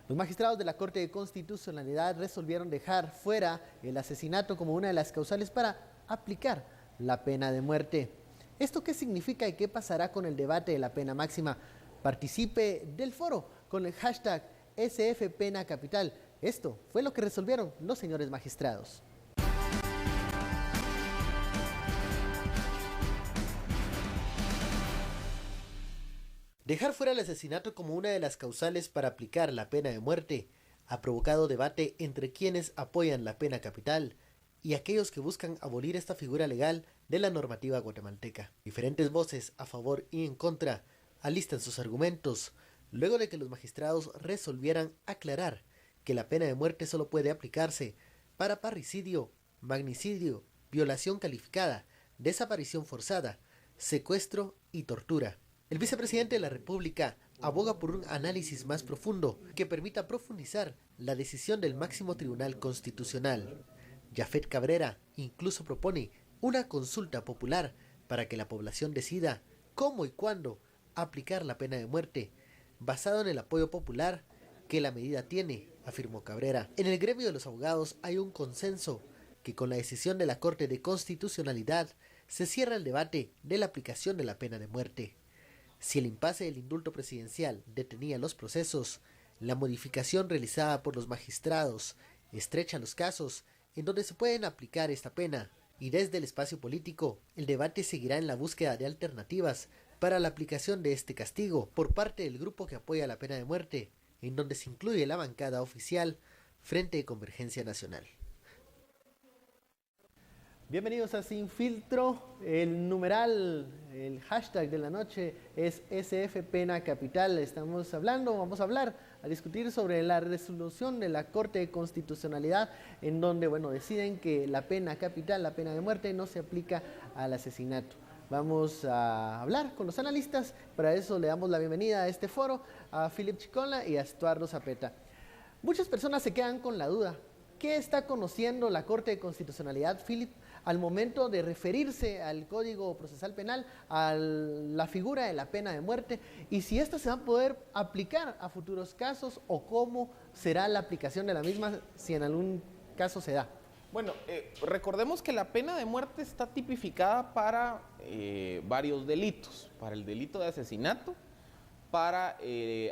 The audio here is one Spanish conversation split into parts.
Los magistrados de la Corte de Constitucionalidad resolvieron dejar fuera el asesinato como una de las causales para aplicar la pena de muerte. ¿Esto qué significa y qué pasará con el debate de la pena máxima? Participe del foro con el hashtag #SFPenaCapital. Esto fue lo que resolvieron los señores magistrados. Dejar fuera el asesinato como una de las causales para aplicar la pena de muerte ha provocado debate entre quienes apoyan la pena capital y aquellos que buscan abolir esta figura legal de la normativa guatemalteca. Diferentes voces a favor y en contra alistan sus argumentos luego de que los magistrados resolvieran aclarar que la pena de muerte solo puede aplicarse para parricidio, magnicidio, violación calificada, desaparición forzada, secuestro y tortura. El vicepresidente de la República aboga por un análisis más profundo que permita profundizar la decisión del máximo tribunal constitucional. Jafet Cabrera incluso propone una consulta popular para que la población decida cómo y cuándo aplicar la pena de muerte, basado en el apoyo popular que la medida tiene, afirmó Cabrera. En el gremio de los abogados hay un consenso que con la decisión de la Corte de Constitucionalidad se cierra el debate de la aplicación de la pena de muerte. Si el impasse del indulto presidencial detenía los procesos, la modificación realizada por los magistrados estrecha los casos en donde se pueden aplicar esta pena, y desde el espacio político, el debate seguirá en la búsqueda de alternativas para la aplicación de este castigo por parte del grupo que apoya la pena de muerte, en donde se incluye la bancada oficial Frente de Convergencia Nacional. Bienvenidos a Sin Filtro. El numeral, el hashtag de la noche es SFPenaCapital. Vamos a hablar, a discutir sobre la resolución de la Corte de Constitucionalidad, en donde, deciden que la pena capital, la pena de muerte, no se aplica al asesinato. Vamos a hablar con los analistas. Para eso le damos la bienvenida a este foro a Philip Chicola y a Estuardo Zapeta. Muchas personas se quedan con la duda. ¿Qué está conociendo la Corte de Constitucionalidad, Philip, al momento de referirse al Código Procesal Penal, a la figura de la pena de muerte, y si esta se va a poder aplicar a futuros casos o cómo será la aplicación de la misma si en algún caso se da? Bueno, recordemos que la pena de muerte está tipificada para varios delitos, para el delito de asesinato, para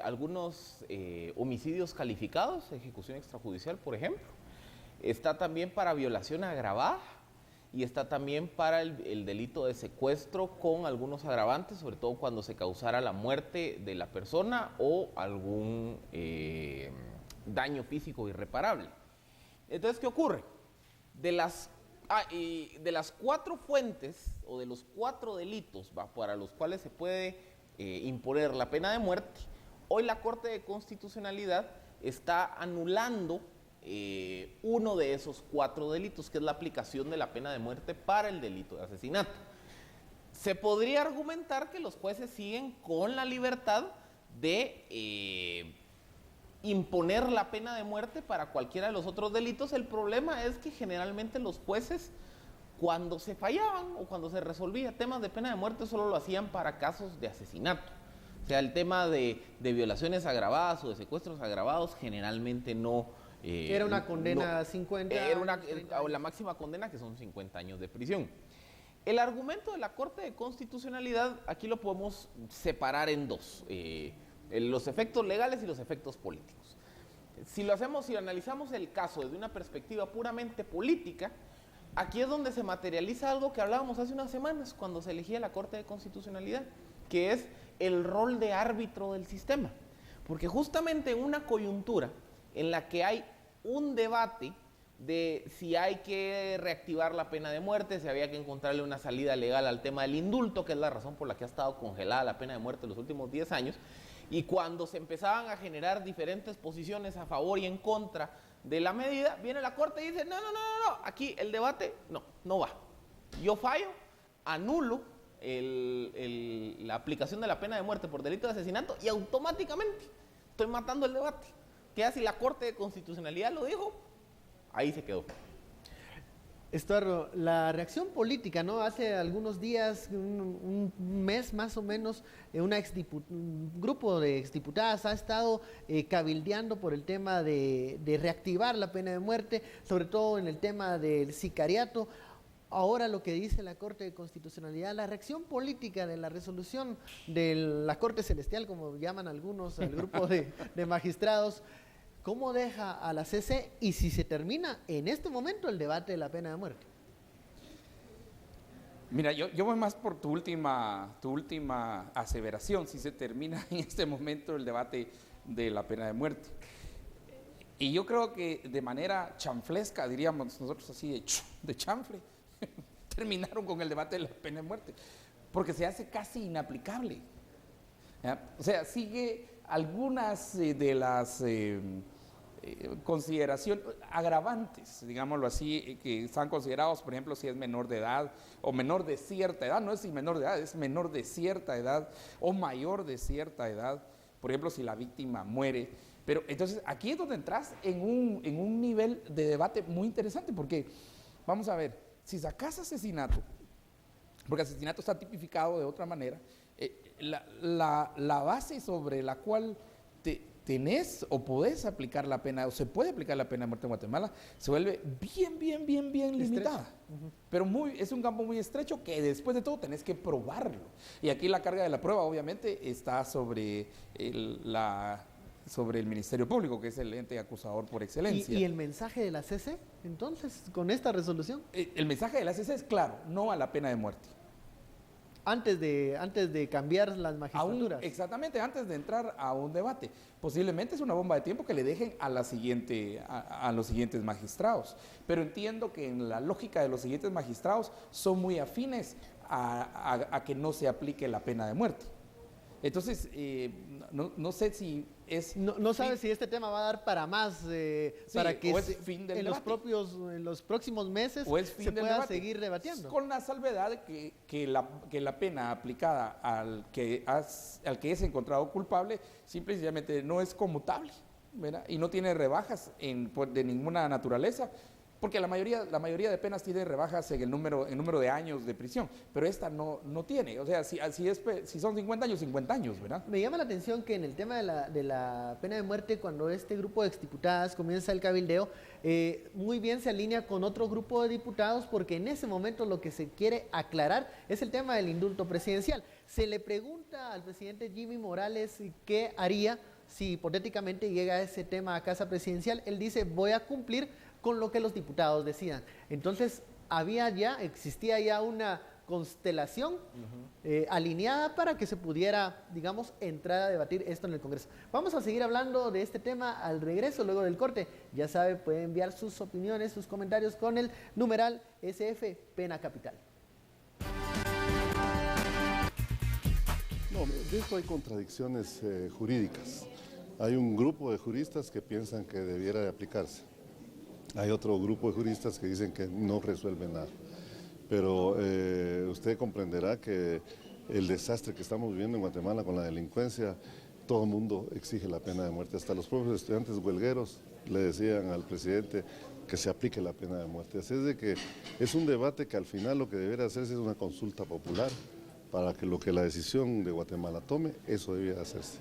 algunos homicidios calificados, ejecución extrajudicial, por ejemplo. Está también para violación agravada y está también para el delito de secuestro con algunos agravantes, sobre todo cuando se causara la muerte de la persona o algún daño físico irreparable. Entonces, ¿qué ocurre? De las 4 fuentes o de los 4 delitos para los cuales se puede imponer la pena de muerte, hoy la Corte de Constitucionalidad está anulando uno de esos 4 delitos, que es la aplicación de la pena de muerte para el delito de asesinato. Se podría argumentar que los jueces siguen con la libertad de imponer la pena de muerte para cualquiera de los otros delitos. El problema es que generalmente los jueces, cuando se fallaban o cuando se resolvía temas de pena de muerte, solo lo hacían para casos de asesinato. O sea, el tema de violaciones agravadas o de secuestros agravados generalmente no... era una condena 50 la máxima condena, que son 50 años de prisión. El argumento de la Corte de Constitucionalidad aquí lo podemos separar en dos, los efectos legales y los efectos políticos. Si analizamos el caso desde una perspectiva puramente política, aquí es donde se materializa algo que hablábamos hace unas semanas cuando se elegía la Corte de Constitucionalidad, que es el rol de árbitro del sistema. Porque justamente en una coyuntura en la que hay un debate de si hay que reactivar la pena de muerte, si había que encontrarle una salida legal al tema del indulto, que es la razón por la que ha estado congelada la pena de muerte en los últimos 10 años, y cuando se empezaban a generar diferentes posiciones a favor y en contra de la medida, viene la Corte y dice, no, aquí el debate no va. Yo fallo, anulo la aplicación de la pena de muerte por delito de asesinato y automáticamente estoy matando el debate. Que si la Corte de Constitucionalidad lo dijo, ahí se quedó. Estuardo, la reacción política, ¿no? Hace algunos días, un mes más o menos, un grupo de exdiputadas ha estado cabildeando por el tema de reactivar la pena de muerte, sobre todo en el tema del sicariato. Ahora lo que dice la Corte de Constitucionalidad, la reacción política de la resolución de la Corte Celestial, como llaman algunos, al grupo de magistrados, ¿cómo deja a la CC y si se termina en este momento el debate de la pena de muerte? Mira, yo voy más por tu última aseveración, si se termina en este momento el debate de la pena de muerte. Y yo creo que de manera chanflesca, diríamos nosotros así, de chanfle, terminaron con el debate de la pena de muerte, porque se hace casi inaplicable. ¿Ya? O sea, sigue algunas de las consideraciones agravantes, digámoslo así, que están considerados, por ejemplo, si es menor de edad o menor de cierta edad, no es si menor de edad, es menor de cierta edad o mayor de cierta edad, por ejemplo, si la víctima muere. Pero entonces aquí es donde entras en un nivel de debate muy interesante, porque vamos a ver, si sacas asesinato, porque asesinato está tipificado de otra manera, la base sobre la cual tenés o podés aplicar la pena, o se puede aplicar la pena de muerte en Guatemala, se vuelve bien limitada. Pero es un campo muy estrecho que después de todo tenés que probarlo. Y aquí la carga de la prueba obviamente está sobre el Ministerio Público, que es el ente acusador por excelencia. ¿Y el mensaje de la CC, entonces, con esta resolución? El mensaje de la CC es claro, no a la pena de muerte. Antes de cambiar las magistraturas. Exactamente, antes de entrar a un debate. Posiblemente es una bomba de tiempo que le dejen a los siguientes magistrados. Pero entiendo que en la lógica de los siguientes magistrados son muy afines a que no se aplique la pena de muerte. Entonces, no sé si es... No sabes si este tema va a dar para más, para que en los próximos meses se pueda seguir debatiendo. Con la salvedad de que la pena aplicada al que es encontrado culpable, simple y sencillamente no es conmutable, ¿verdad? Y no tiene rebajas de ninguna naturaleza. Porque la mayoría de penas tiene rebajas en el número de años de prisión, pero esta no tiene. O sea, si son 50 años, 50 años, ¿verdad? Me llama la atención que en el tema de la pena de muerte, cuando este grupo de exdiputadas comienza el cabildeo, muy bien se alinea con otro grupo de diputados, porque en ese momento lo que se quiere aclarar es el tema del indulto presidencial. Se le pregunta al presidente Jimmy Morales qué haría si hipotéticamente llega ese tema a casa presidencial. Él dice, voy a cumplir con lo que los diputados decidan. Entonces, existía ya una constelación alineada para que se pudiera, digamos, entrar a debatir esto en el Congreso. Vamos a seguir hablando de este tema al regreso, luego del corte. Ya sabe, puede enviar sus opiniones, sus comentarios con el numeral SF Pena Capital. No, de esto hay contradicciones jurídicas. Hay un grupo de juristas que piensan que debiera de aplicarse. Hay otro grupo de juristas que dicen que no resuelve nada. Pero usted comprenderá que el desastre que estamos viviendo en Guatemala con la delincuencia, todo el mundo exige la pena de muerte. Hasta los propios estudiantes huelgueros le decían al presidente que se aplique la pena de muerte. Así es de que es un debate que al final lo que debería hacerse es una consulta popular para que lo que la decisión de Guatemala tome, eso debía hacerse.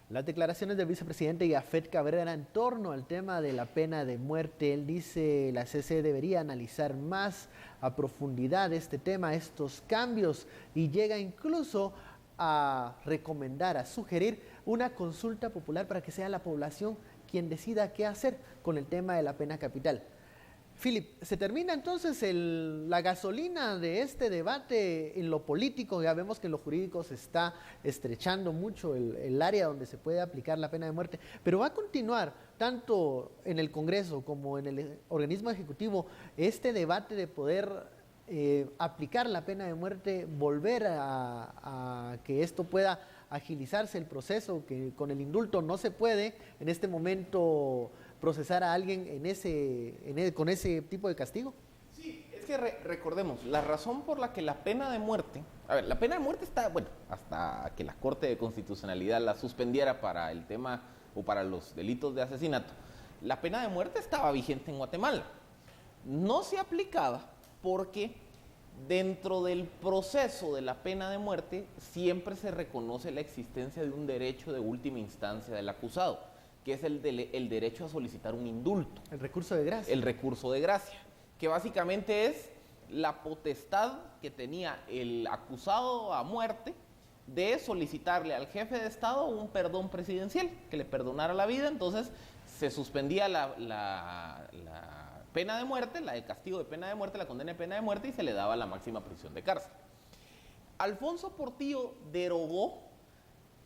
Las declaraciones del vicepresidente Yafet Cabrera en torno al tema de la pena de muerte. Él dice la CC debería analizar más a profundidad este tema, estos cambios, y llega incluso a recomendar, a sugerir una consulta popular para que sea la población quien decida qué hacer con el tema de la pena capital. Philip, se termina entonces la gasolina de este debate en lo político. Ya vemos que en lo jurídico se está estrechando mucho el área donde se puede aplicar la pena de muerte, pero va a continuar tanto en el Congreso como en el organismo ejecutivo este debate de poder aplicar la pena de muerte, volver a que esto pueda agilizarse el proceso, que con el indulto no se puede en este momento procesar a alguien con ese tipo de castigo. Sí, es que recordemos, la razón por la que la pena de muerte, la pena de muerte está, bueno, hasta que la Corte de Constitucionalidad la suspendiera para el tema o para los delitos de asesinato, la pena de muerte estaba vigente en Guatemala. No se aplicaba porque dentro del proceso de la pena de muerte siempre se reconoce la existencia de un derecho de última instancia del acusado, que es el derecho a solicitar un indulto. El recurso de gracia. El recurso de gracia, que básicamente es la potestad que tenía el acusado a muerte de solicitarle al jefe de Estado un perdón presidencial, que le perdonara la vida. Entonces se suspendía la pena de muerte, el castigo de pena de muerte, la condena de pena de muerte, y se le daba la máxima prisión de cárcel. Alfonso Portillo derogó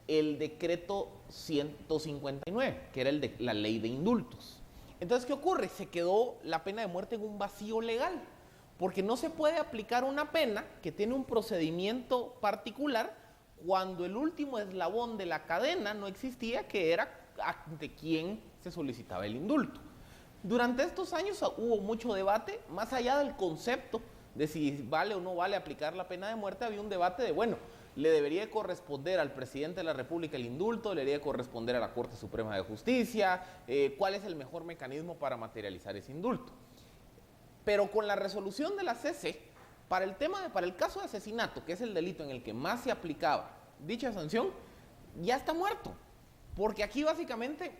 el decreto 159, que era la ley de indultos. Entonces, ¿qué ocurre? Se quedó la pena de muerte en un vacío legal, porque no se puede aplicar una pena que tiene un procedimiento particular cuando el último eslabón de la cadena no existía, que era ante quién se solicitaba el indulto. Durante estos años hubo mucho debate, más allá del concepto de si vale o no vale aplicar la pena de muerte. Había un debate de, bueno, le debería corresponder al presidente de la República el indulto, le debería corresponder a la Corte Suprema de Justicia, cuál es el mejor mecanismo para materializar ese indulto. Pero con la resolución de la CC, para el caso de asesinato, que es el delito en el que más se aplicaba dicha sanción, ya está muerto, porque aquí básicamente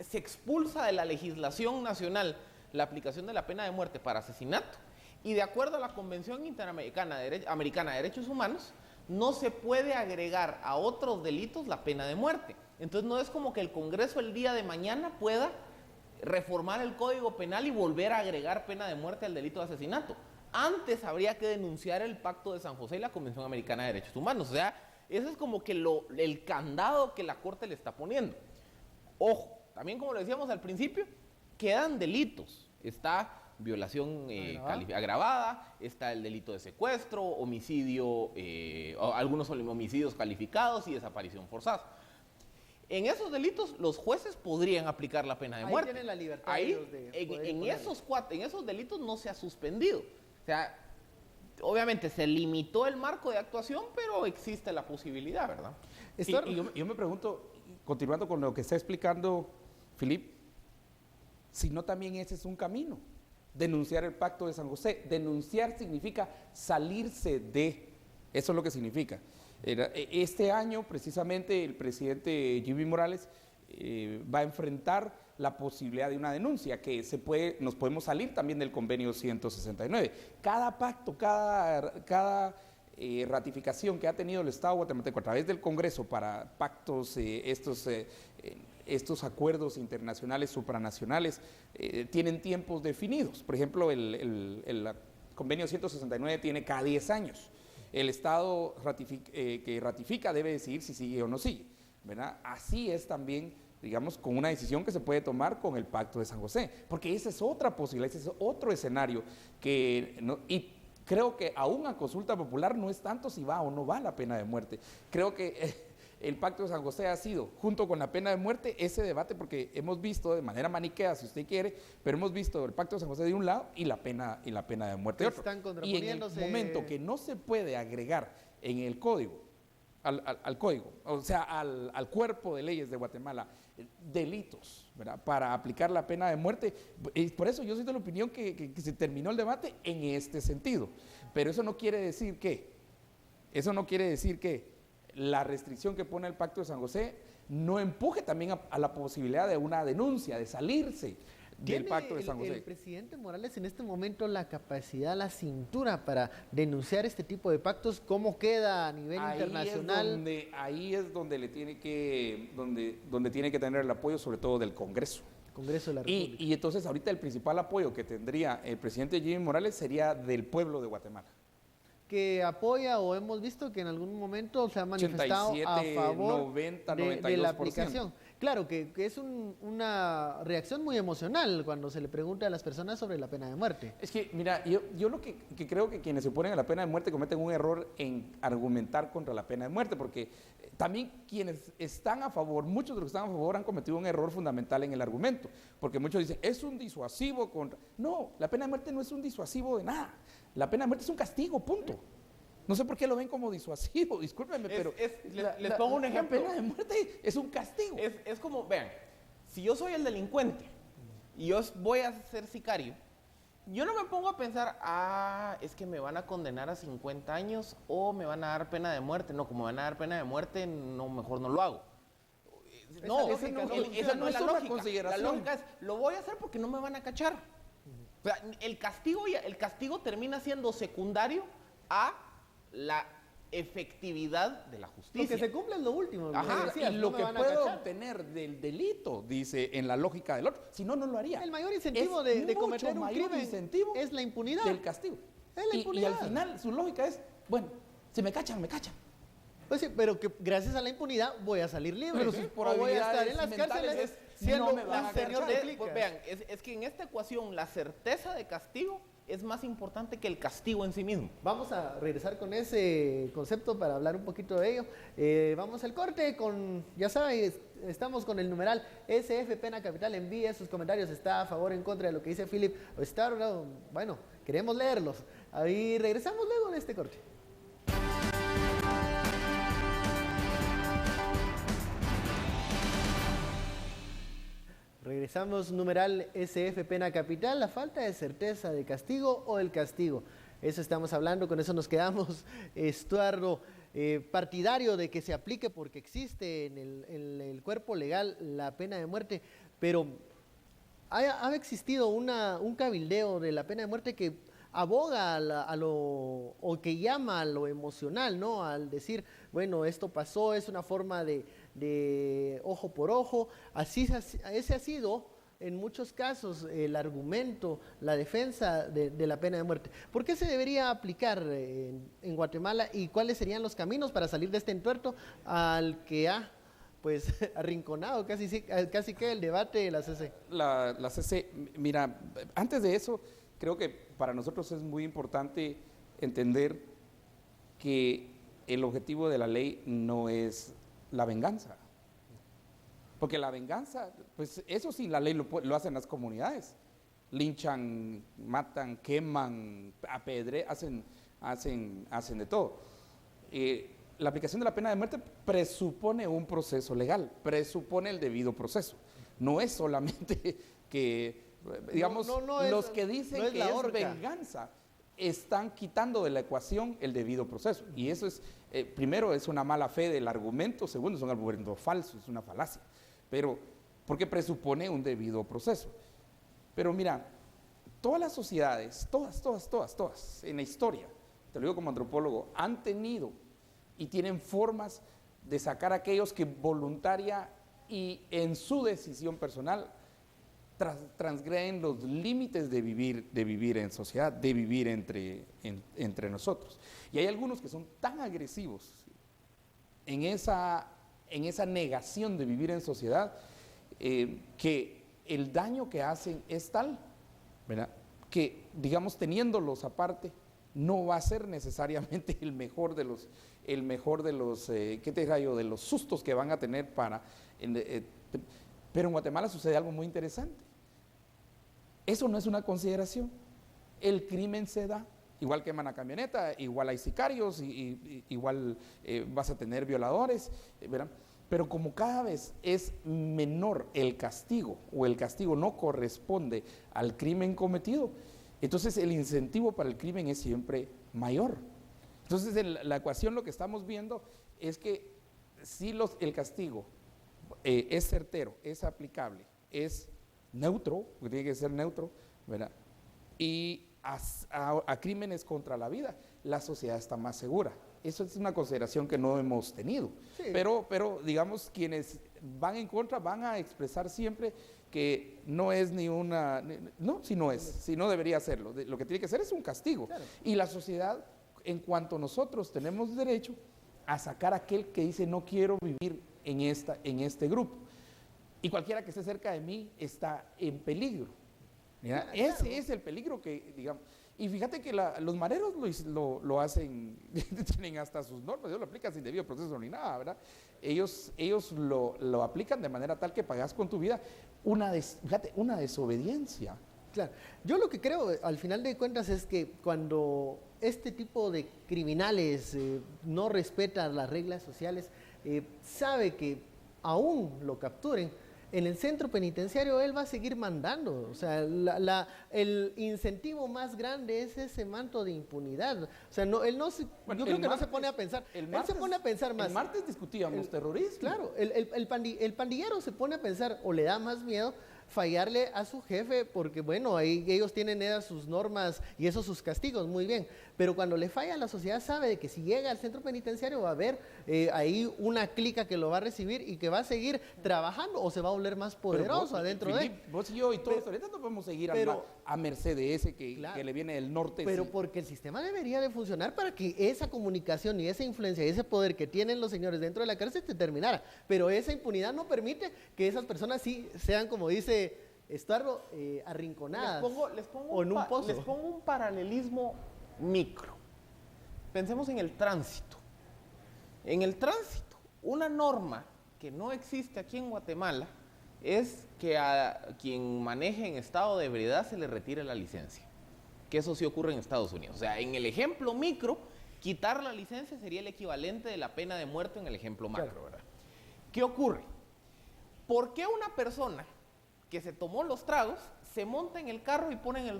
se expulsa de la legislación nacional la aplicación de la pena de muerte para asesinato, y de acuerdo a la Convención Interamericana de Derechos Humanos, no se puede agregar a otros delitos la pena de muerte. Entonces no es como que el Congreso el día de mañana pueda reformar el Código Penal y volver a agregar pena de muerte al delito de asesinato. Antes habría que denunciar el Pacto de San José y la Convención Americana de Derechos Humanos. O sea, eso es como que el candado que la Corte le está poniendo. Ojo, también como lo decíamos al principio, quedan delitos. Está violación agravada, está el delito de secuestro, homicidio, algunos homicidios calificados y desaparición forzada. En esos delitos los jueces podrían aplicar la pena de muerte. Ahí tienen la libertad. Ahí, en esos delitos no se ha suspendido. O sea, obviamente se limitó el marco de actuación, pero existe la posibilidad, ¿verdad? Y yo me pregunto, continuando con lo que está explicando Filip, si no también ese es un camino, denunciar el Pacto de San José. Denunciar significa salirse de, eso es lo que significa. Este año, precisamente, el presidente Jimmy Morales va a enfrentar la posibilidad de una denuncia, que nos podemos salir también del convenio 169. Cada pacto, cada ratificación que ha tenido el Estado guatemalteco a través del Congreso para pactos, estos acuerdos internacionales supranacionales, tienen tiempos definidos. Por ejemplo, el convenio 169 tiene cada 10 años. El Estado que ratifica debe decidir si sigue o no sigue, ¿verdad? Así es también, digamos, con una decisión que se puede tomar con el Pacto de San José, porque esa es otra posibilidad, ese es otro escenario y creo que aún a consulta popular no es tanto si va o no va la pena de muerte. Creo que el Pacto de San José ha sido, junto con la pena de muerte, ese debate, porque hemos visto de manera maniquea, si usted quiere, pero hemos visto el Pacto de San José de un lado y la pena de muerte de otro. Y en el momento que no se puede agregar en el código, al código, o sea, al cuerpo de leyes de Guatemala, delitos, ¿verdad?, para aplicar la pena de muerte, por eso yo soy de la opinión que se terminó el debate en este sentido. Pero eso no quiere decir que la restricción que pone el Pacto de San José no empuje también a la posibilidad de una denuncia, de salirse del Pacto de San José. ¿El presidente Morales en este momento la capacidad, la cintura para denunciar este tipo de pactos? ¿Cómo queda a nivel internacional? Ahí es donde tiene que tener el apoyo, sobre todo del Congreso. Congreso de la República. Y entonces ahorita el principal apoyo que tendría el presidente Jimmy Morales sería del pueblo de Guatemala, que apoya, o hemos visto que en algún momento se ha manifestado 87, a favor 90, de la aplicación. Claro, que es una reacción muy emocional cuando se le pregunta a las personas sobre la pena de muerte. Es que, mira, yo lo que creo que quienes se oponen a la pena de muerte cometen un error en argumentar contra la pena de muerte, porque también quienes están a favor, muchos de los que están a favor han cometido un error fundamental en el argumento, porque muchos dicen, es un disuasivo contra... No, la pena de muerte no es un disuasivo de nada. La pena de muerte es un castigo, punto. No sé por qué lo ven como disuasivo, discúlpenme, pero... Les pongo un ejemplo. La pena de muerte es un castigo. Es como, vean, si yo soy el delincuente y yo voy a ser sicario, yo no me pongo a pensar, es que me van a condenar a 50 años o me van a dar pena de muerte. No, como me van a dar pena de muerte, no, mejor no lo hago. No, esa no es la una lógica. consideración. La lógica es, lo voy a hacer porque no me van a cachar. O sea, el castigo termina siendo secundario a la efectividad de la justicia. Lo que se cumple es lo último. Ajá, decías, y no lo me que van a puedo cachar. obtener del delito, dice, en la lógica del otro, si no, no lo haría. El mayor incentivo Es de cometer mucho un mayor crimen incentivo es la impunidad. del castigo. Es la Y impunidad. al final su lógica es, bueno, si me cachan, me cachan. Pues sí, pero que gracias a la impunidad voy a salir libre. Pero ¿sí? sus O voy a estar en las probabilidades cárceles mentales siendo no me van un a señor cachar. de clicas. Pues vean, es que en esta ecuación la certeza de castigo es más importante que el castigo en sí mismo. Vamos a regresar con ese concepto para hablar un poquito de ello. Vamos al corte con, ya saben, estamos con el numeral SF Pena Capital. Envíe sus comentarios, está a favor o en contra de lo que dice Philip. O está, bueno, queremos leerlos. Ahí regresamos luego de este corte. Regresamos, numeral SF Pena Capital, la falta de certeza de castigo o el castigo. Eso estamos hablando, con eso nos quedamos, Estuardo, partidario de que se aplique porque existe en el cuerpo legal la pena de muerte, pero ha existido un cabildeo de la pena de muerte que aboga o que llama a lo emocional, ¿no? Al decir, bueno, esto pasó, es una forma de ojo por ojo. Ese ha sido, en muchos casos, el argumento, la defensa de la pena de muerte. ¿Por qué se debería aplicar en Guatemala y cuáles serían los caminos para salir de este entuerto al que ha, pues, arrinconado casi que el debate de la CC? La CC, mira, antes de eso, creo que para nosotros es muy importante entender que el objetivo de la ley no es la venganza. Porque la venganza, pues eso sí, la ley lo hacen las comunidades. Linchan, matan, queman, hacen de todo. La aplicación de la pena de muerte presupone un proceso legal, presupone el debido proceso. No es solamente que, digamos, los que dicen que es venganza están quitando de la ecuación el debido proceso. Y eso es, primero, es una mala fe del argumento, segundo, es un argumento falso, es una falacia. Pero, porque presupone un debido proceso. Pero mira, todas las sociedades, todas, en la historia, te lo digo como antropólogo, han tenido y tienen formas de sacar a aquellos que voluntaria y en su decisión personal transgreden los límites de vivir en sociedad, de vivir entre nosotros. Y hay algunos que son tan agresivos en esa negación de vivir en sociedad, que el daño que hacen es tal, ¿verdad?, que, digamos, teniéndolos aparte, no va a ser necesariamente el mejor de los ¿qué te diría yo?, de los sustos que van a tener pero en Guatemala sucede algo muy interesante. Eso no es una consideración. El crimen se da. Igual queman la camioneta, igual hay sicarios, igual vas a tener violadores, ¿verdad? Pero como cada vez es menor el castigo o el castigo no corresponde al crimen cometido, entonces el incentivo para el crimen es siempre mayor. Entonces en la ecuación lo que estamos viendo es que si el castigo es certero, es aplicable, es neutro, porque tiene que ser neutro, ¿verdad?, y a crímenes contra la vida, la sociedad está más segura. Eso es una consideración que no hemos tenido. Sí. Pero digamos, quienes van en contra van a expresar siempre que no es si no debería hacerlo. Lo que tiene que ser es un castigo. Claro. Y la sociedad, en cuanto nosotros tenemos derecho a sacar a aquel que dice no quiero vivir en este grupo. Y cualquiera que esté cerca de mí está en peligro. Claro. Ese es el peligro que, digamos. Y fíjate que los mareros lo hacen, tienen hasta sus normas, ellos lo aplican sin debido proceso ni nada, ¿verdad? Ellos lo aplican de manera tal que pagas con tu vida una desobediencia. Claro, yo lo que creo al final de cuentas es que cuando este tipo de criminales no respetan las reglas sociales, sabe que aún lo capturen, en el centro penitenciario él va a seguir mandando. O sea, el incentivo más grande es ese manto de impunidad. O sea, no, él no se, Bueno, yo creo el que no se martes- pone a pensar. el Él se pone a pensar más. El martes discutíamos terrorismo. Claro, el pandillero se pone a pensar, o le da más miedo fallarle a su jefe, porque bueno, ahí ellos tienen esas sus normas y esos sus castigos, muy bien, pero cuando le falla, la sociedad sabe de que si llega al centro penitenciario va a haber ahí una clica que lo va a recibir y que va a seguir trabajando o se va a volver más poderoso adentro de él. Vos y yo y todos ahorita no podemos seguir a merced de ese Claro. que le viene del norte. Pero sí. porque el sistema debería de funcionar para que esa comunicación y esa influencia y ese poder que tienen los señores dentro de la cárcel se terminara. Pero esa impunidad no permite que esas personas sí sean, como dice Estuardo, arrinconadas o en un pozo. Les pongo un paralelismo micro. Pensemos en el tránsito. En el tránsito, una norma que no existe aquí en Guatemala es que a quien maneje en estado de ebriedad se le retire la licencia. Que eso sí ocurre en Estados Unidos. O sea, en el ejemplo micro, quitar la licencia sería el equivalente de la pena de muerte en el ejemplo macro, Claro. ¿verdad? ¿Qué ocurre? ¿Por qué una persona que se tomó los tragos se monta en el carro y pone en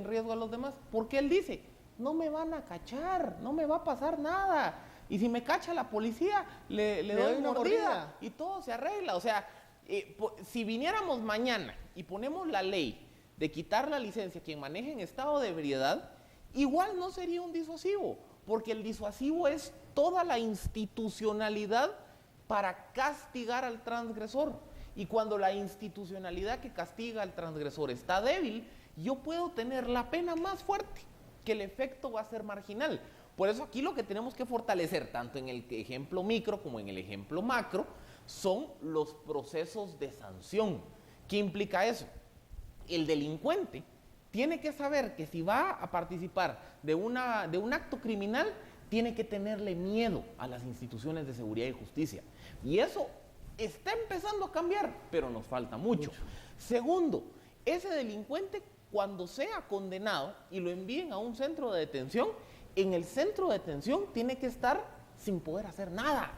riesgo a los demás? Porque él dice, no me van a cachar, no me va a pasar nada. Y si me cacha la policía, le doy una mordida y todo se arregla. O sea, si viniéramos mañana y ponemos la ley de quitar la licencia a quien maneje en estado de ebriedad, igual no sería un disuasivo, porque el disuasivo es toda la institucionalidad para castigar al transgresor. Y cuando la institucionalidad que castiga al transgresor está débil, yo puedo tener la pena más fuerte, que el efecto va a ser marginal. Por eso aquí lo que tenemos que fortalecer, tanto en el ejemplo micro como en el ejemplo macro, son los procesos de sanción. ¿Qué implica eso? El delincuente tiene que saber que si va a participar de un acto criminal, tiene que tenerle miedo a las instituciones de seguridad y justicia. Y eso está empezando a cambiar, pero nos falta mucho. Segundo, ese delincuente, cuando sea condenado y lo envíen a un centro de detención, en el centro de detención tiene que estar sin poder hacer nada.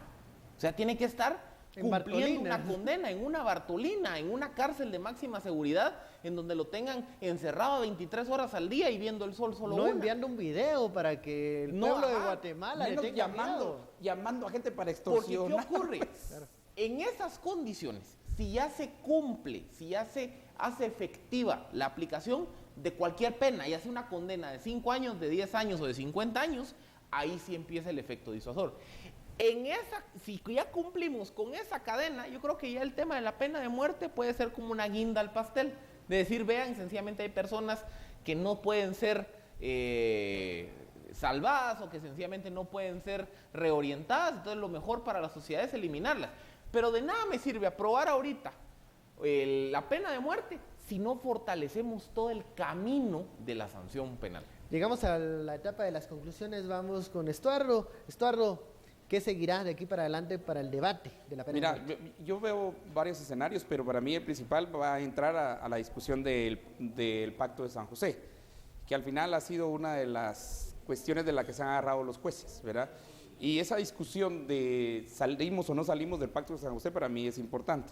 O sea, tiene que estar cumpliendo una condena en una Bartolina, en una cárcel de máxima seguridad, en donde lo tengan encerrado 23 horas al día y viendo el sol solo No una. enviando un video para que el pueblo de Guatemala le tenga miedo. llamando a gente para Porque extorsionar. ¿qué ocurre? En esas condiciones, si ya se cumple, si ya se hace efectiva la aplicación de cualquier pena, ya sea una condena de 5 años, de 10 años o de 50 años, ahí sí empieza el efecto disuasor. Si ya cumplimos con esa cadena, yo creo que ya el tema de la pena de muerte puede ser como una guinda al pastel. De decir, vean, sencillamente hay personas que no pueden ser salvadas o que sencillamente no pueden ser reorientadas, entonces lo mejor para la sociedad es eliminarlas. Pero de nada me sirve aprobar ahorita la pena de muerte si no fortalecemos todo el camino de la sanción penal. Llegamos a la etapa de las conclusiones, vamos con Estuardo. Estuardo, ¿qué seguirá de aquí para adelante para el debate de la pena de Mira, muerte? yo veo varios escenarios, pero para mí el principal va a entrar a la discusión del Pacto de San José, que al final ha sido una de las cuestiones de la que se han agarrado los jueces, ¿verdad? Y esa discusión de salimos o no salimos del Pacto de San José para mí es importante.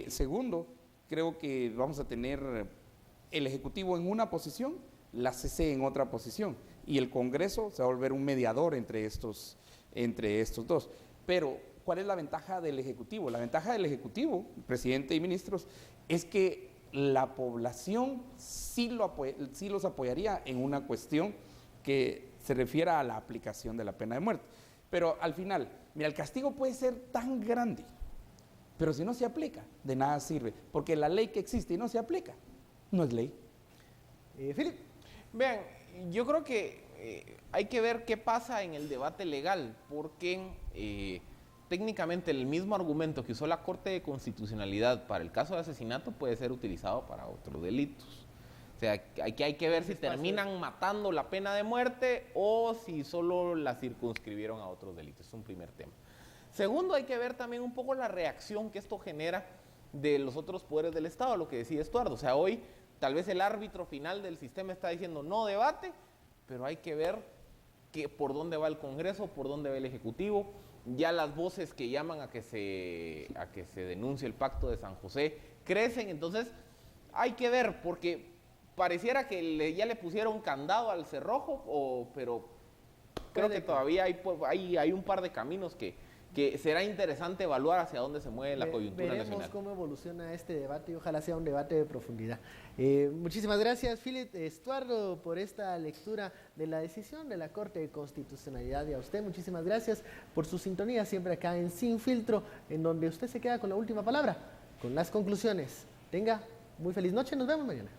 Segundo, creo que vamos a tener el Ejecutivo en una posición, la CC en otra posición, y el Congreso se va a volver un mediador entre estos dos. Pero, ¿cuál es la ventaja del Ejecutivo? La ventaja del Ejecutivo, presidente y ministros, es que la población sí los apoyaría en una cuestión que se refiera a la aplicación de la pena de muerte. Pero al final, mira, el castigo puede ser tan grande, pero si no se aplica, de nada sirve, porque la ley que existe y no se aplica, no es ley. Philip. Vean, yo creo que hay que ver qué pasa en el debate legal, porque técnicamente el mismo argumento que usó la Corte de Constitucionalidad para el caso de asesinato puede ser utilizado para otros delitos. O sea, hay que ver si terminan matando la pena de muerte o si solo la circunscribieron a otros delitos. Es un primer tema. Segundo, hay que ver también un poco la reacción que esto genera de los otros poderes del Estado, lo que decía Estuardo. O sea, hoy tal vez el árbitro final del sistema está diciendo no debate, pero hay que ver por dónde va el Congreso, por dónde va el Ejecutivo, ya las voces que llaman a que se denuncie el pacto de San José crecen, entonces hay que ver, porque pareciera que ya le pusieron candado al cerrojo, pero creo que todavía hay un par de caminos que será interesante evaluar hacia dónde se mueve la coyuntura veremos nacional. Cómo evoluciona este debate y ojalá sea un debate de profundidad. Muchísimas gracias, Philip Estuardo, por esta lectura de la decisión de la Corte de Constitucionalidad, y a usted muchísimas gracias por su sintonía siempre acá en Sin Filtro, en donde usted se queda con la última palabra, con las conclusiones. Tenga muy feliz noche, nos vemos mañana.